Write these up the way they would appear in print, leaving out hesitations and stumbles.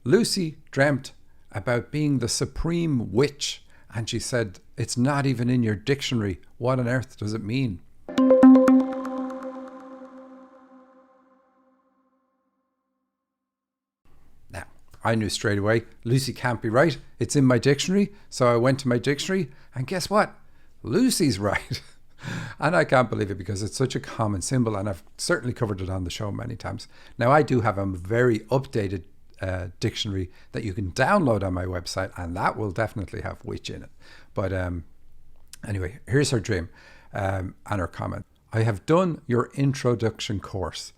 Lucy dreamt about being the supreme witch, and she said, it's not even in your dictionary. What on earth does it mean? Now, I knew straight away, Lucy can't be right. It's in my dictionary. So I went to my dictionary, and guess what? Lucy's right. And I can't believe it because it's such a common symbol, and I've certainly covered it on the show many times. Now, I do have a very updated dictionary that you can download on my website, and that will definitely have witch in it. But anyway, here's her dream and her comment. I have done your introduction course.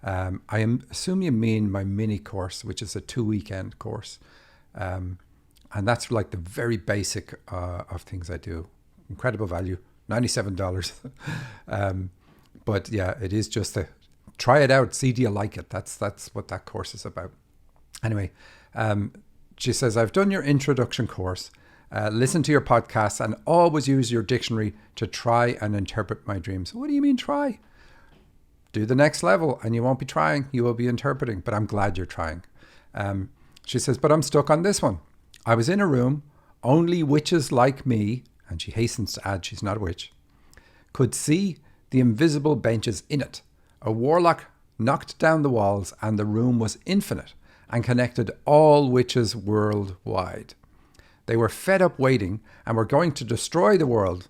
I assume you mean my mini course, which is a 2-weekend course. And that's like the very basic of things I do. Incredible value, $97. But yeah, it is just try it out, see do you like it. That's what that course is about. Anyway, she says, I've done your introduction course, listen to your podcasts, and always use your dictionary to try and interpret my dreams. What do you mean try? Do the next level and you won't be trying, you will be interpreting, but I'm glad you're trying. She says, but I'm stuck on this one. I was in a room, only witches like me, and she hastens to add she's not a witch, could see the invisible benches in it. A warlock knocked down the walls and the room was infinite and connected all witches worldwide. They were fed up waiting and were going to destroy the world.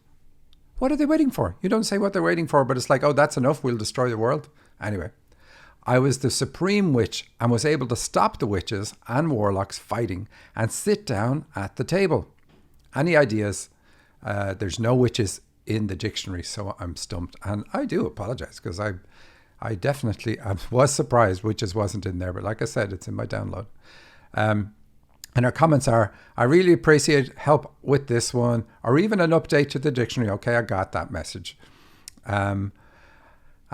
What are they waiting for? You don't say what they're waiting for, but it's like, oh, that's enough, we'll destroy the world. Anyway, I was the supreme witch and was able to stop the witches and warlocks fighting and sit down at the table. Any ideas? There's no witches in the dictionary, so I'm stumped. And I do apologize because I definitely was surprised witches wasn't in there. But like I said, it's in my download. And her comments are, I really appreciate help with this one, or even an update to the dictionary. Okay, I got that message. And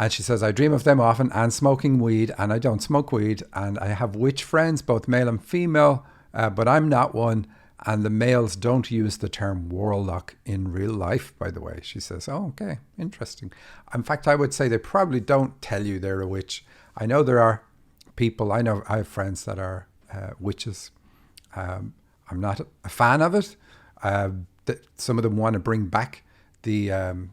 she says, I dream of them often and smoking weed, and I don't smoke weed. And I have witch friends, both male and female, but I'm not one. And the males don't use the term warlock in real life, by the way. She says, oh, okay, interesting. In fact, I would say they probably don't tell you they're a witch. I know there are people, I have friends that are witches. I'm not a fan of it. Some of them want to bring back the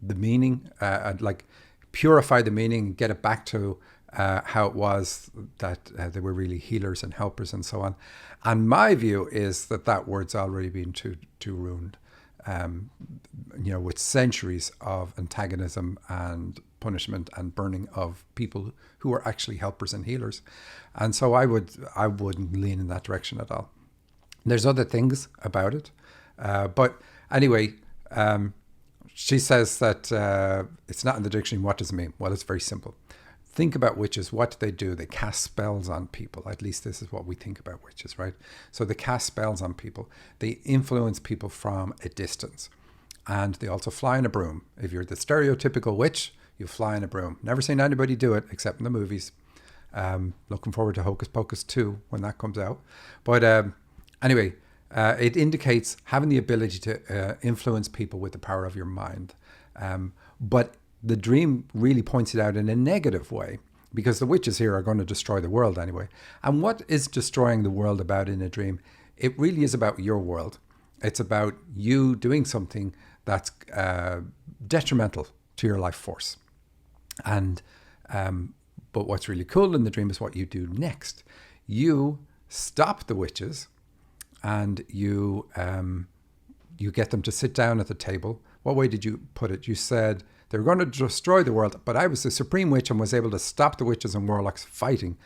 meaning, like purify the meaning, get it back to how it was, that they were really healers and helpers and so on. And my view is that word's already been too ruined, with centuries of antagonism and punishment and burning of people who are actually helpers and healers. And so I wouldn't lean in that direction at all. There's other things about it. But anyway, she says that it's not in the dictionary. What does it mean? Well, it's very simple. Think about witches. What do? They cast spells on people. At least this is what we think about witches, right? So they cast spells on people. They influence people from a distance. And they also fly in a broom. If you're the stereotypical witch, you fly in a broom. Never seen anybody do it except in the movies. Looking forward to Hocus Pocus 2 when that comes out. But anyway, it indicates having the ability to influence people with the power of your mind. But the dream really points it out in a negative way, because the witches here are going to destroy the world anyway. And what is destroying the world about in a dream? It really is about your world. It's about you doing something that's detrimental to your life force. And but what's really cool in the dream is what you do next. You stop the witches, and you get them to sit down at the table. What way did you put it? You said they were going to destroy the world, but I was the supreme witch and was able to stop the witches and warlocks fighting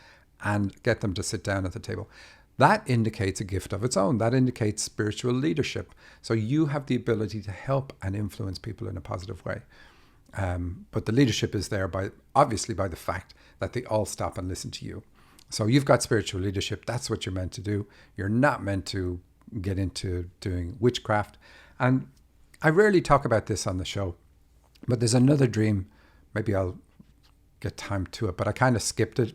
and get them to sit down at the table. That indicates a gift of its own. That indicates spiritual leadership. So you have the ability to help and influence people in a positive way. But the leadership is there obviously by the fact that they all stop and listen to you. So you've got spiritual leadership. That's what you're meant to do. You're not meant to get into doing witchcraft. And I rarely talk about this on the show, but there's another dream. Maybe I'll get time to it, but I kind of skipped it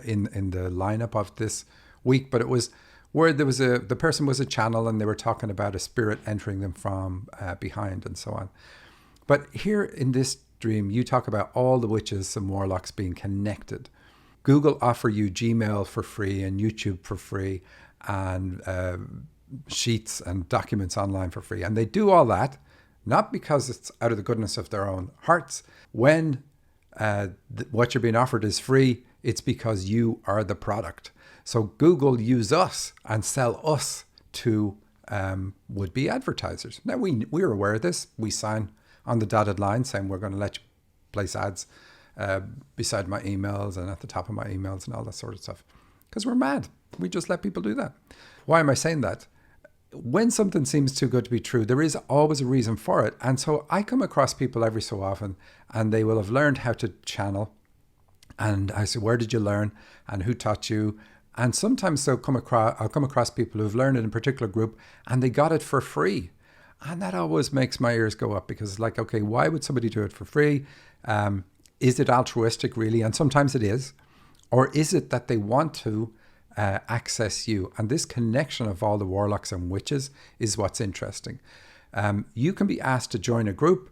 in the lineup of this week. But it was where the person was a channel and they were talking about a spirit entering them from behind and so on. But here in this dream, you talk about all the witches and warlocks being connected. Google offer you Gmail for free and YouTube for free and sheets and documents online for free. And they do all that, not because it's out of the goodness of their own hearts. When what you're being offered is free, it's because you are the product. So Google use us and sell us to would-be advertisers. Now, we're aware of this. We sign on the dotted line saying we're going to let you place ads beside my emails and at the top of my emails and all that sort of stuff. Because we're mad. We just let people do that. Why am I saying that? When something seems too good to be true, there is always a reason for it. And so I come across people every so often and they will have learned how to channel. And I say, where did you learn? And who taught you? And sometimes I'll come across people who've learned it in a particular group and they got it for free. And that always makes my ears go up because it's like, okay, why would somebody do it for free? Is it altruistic really? And sometimes it is. Or is it that they want to access you? And this connection of all the warlocks and witches is what's interesting. You can be asked to join a group.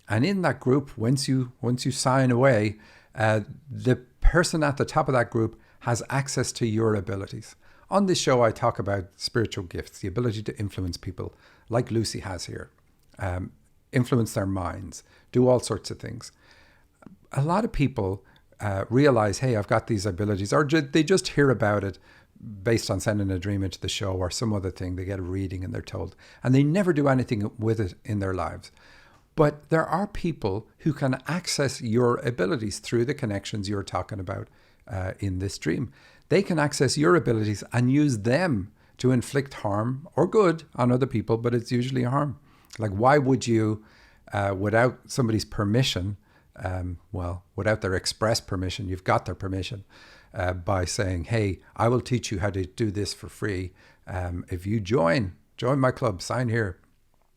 And in that group, once you sign away, the person at the top of that group has access to your abilities. On this show, I talk about spiritual gifts, the ability to influence people, like Lucy has here, influence their minds, do all sorts of things. A lot of people realize, hey, I've got these abilities, or they just hear about it based on sending a dream into the show or some other thing. They get a reading and they're told, and they never do anything with it in their lives. But there are people who can access your abilities through the connections you're talking about in this dream. They can access your abilities and use them to inflict harm or good on other people, but it's usually harm. Like, why would you, without somebody's permission, without their express permission, you've got their permission by saying, hey, I will teach you how to do this for free. If you join my club, sign here.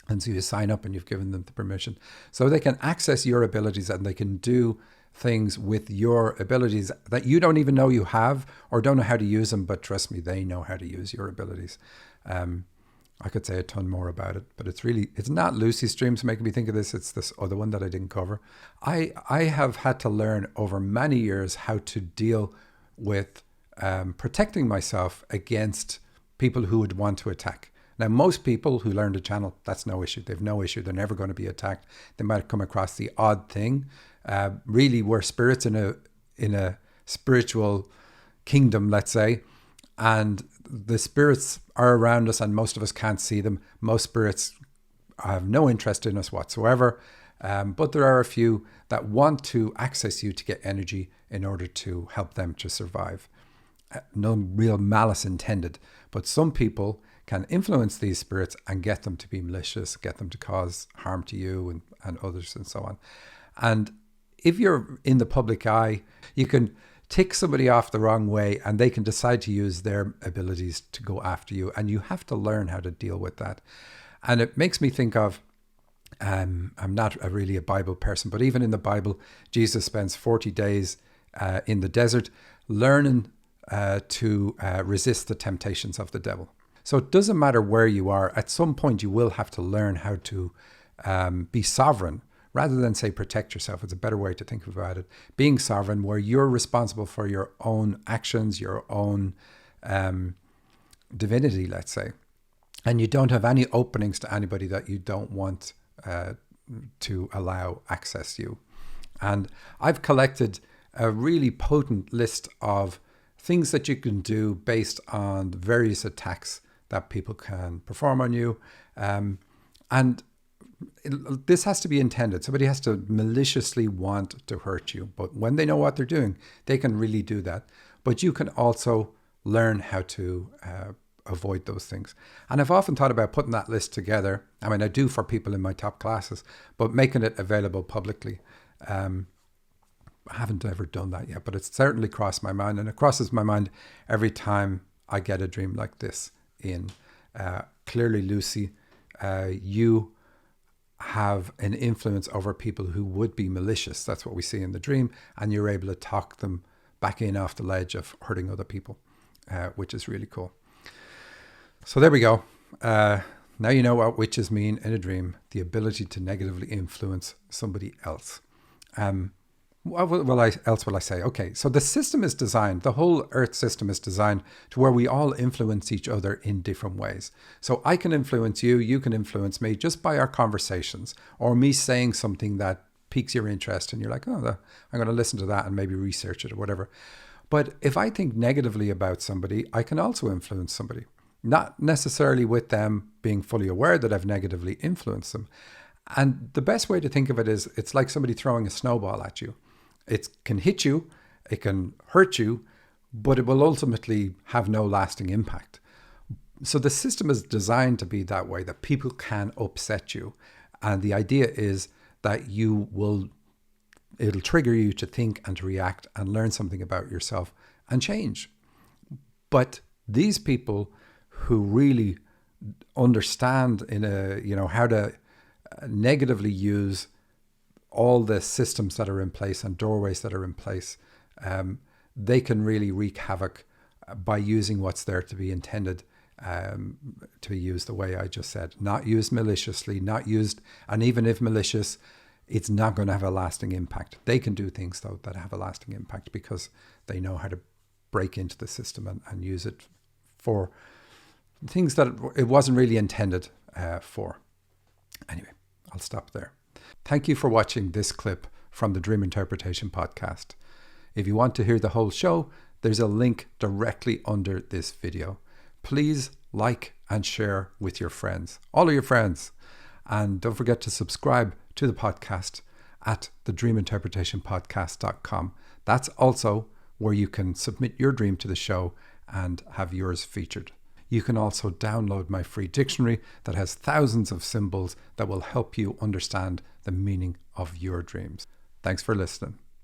And so you sign up and you've given them the permission. So they can access your abilities and they can do things with your abilities that you don't even know you have or don't know how to use them. But trust me, they know how to use your abilities. I could say a ton more about it, but it's not Lucy's dreams making me think of this. It's this other one that I didn't cover. I have had to learn over many years how to deal with protecting myself against people who would want to attack. Now, most people who learn to channel, that's no issue. They've no issue. They're never going to be attacked. They might come across the odd thing. Really, we're spirits in a spiritual kingdom, let's say, and the spirits are around us and most of us can't see them. Most spirits have no interest in us whatsoever. But there are a few that want to access you to get energy in order to help them to survive. No real malice intended, but some people can influence these spirits and get them to be malicious, get them to cause harm to you and others and so on. And if you're in the public eye, you can tick somebody off the wrong way and they can decide to use their abilities to go after you. And you have to learn how to deal with that. And it makes me think of, I'm not really a Bible person, but even in the Bible, Jesus spends 40 days in the desert learning to resist the temptations of the devil. So it doesn't matter where you are. At some point, you will have to learn how to be sovereign rather than say protect yourself. It's a better way to think about it. Being sovereign, where you're responsible for your own actions, your own divinity, let's say. And you don't have any openings to anybody that you don't want to allow access you. And I've collected a really potent list of things that you can do based on various attacks that people can perform on you. And this has to be intended. Somebody has to maliciously want to hurt you. But when they know what they're doing, they can really do that. But you can also learn how to avoid those things. And I've often thought about putting that list together. I mean, I do for people in my top classes, but making it available publicly. I haven't ever done that yet, but it's certainly crossed my mind. And it crosses my mind every time I get a dream like this in. Clearly, Lucy, you have an influence over people who would be malicious. That's what we see in the dream. And you're able to talk them back in off the ledge of hurting other people, which is really cool. So there we go. Now you know what witches mean in a dream, the ability to negatively influence somebody else. Else will I say? Okay, so the system is designed, the whole Earth system is designed to where we all influence each other in different ways. So I can influence you, you can influence me just by our conversations, or me saying something that piques your interest and you're like, oh, I'm going to listen to that and maybe research it or whatever. But if I think negatively about somebody, I can also influence somebody. Not necessarily with them being fully aware that I've negatively influenced them. And the best way to think of it is it's like somebody throwing a snowball at you. It can hit you, it can hurt you, but it will ultimately have no lasting impact. So the system is designed to be that way, that people can upset you. And the idea is that it'll trigger you to think and to react and learn something about yourself and change. But these people who really understand how to negatively use all the systems that are in place and doorways that are in place, they can really wreak havoc by using what's there to be intended to be used the way I just said. Not used maliciously, and even if malicious, it's not going to have a lasting impact. They can do things, though, that have a lasting impact because they know how to break into the system and use it for things that it wasn't really intended for. Anyway, I'll stop there. Thank you for watching this clip from the Dream Interpretation Podcast. If you want to hear the whole show, there's a link directly under this video. Please like and share with your friends, all of your friends. And don't forget to subscribe to the podcast at thedreaminterpretationpodcast.com. That's also where you can submit your dream to the show and have yours featured. You can also download my free dictionary that has thousands of symbols that will help you understand the meaning of your dreams. Thanks for listening.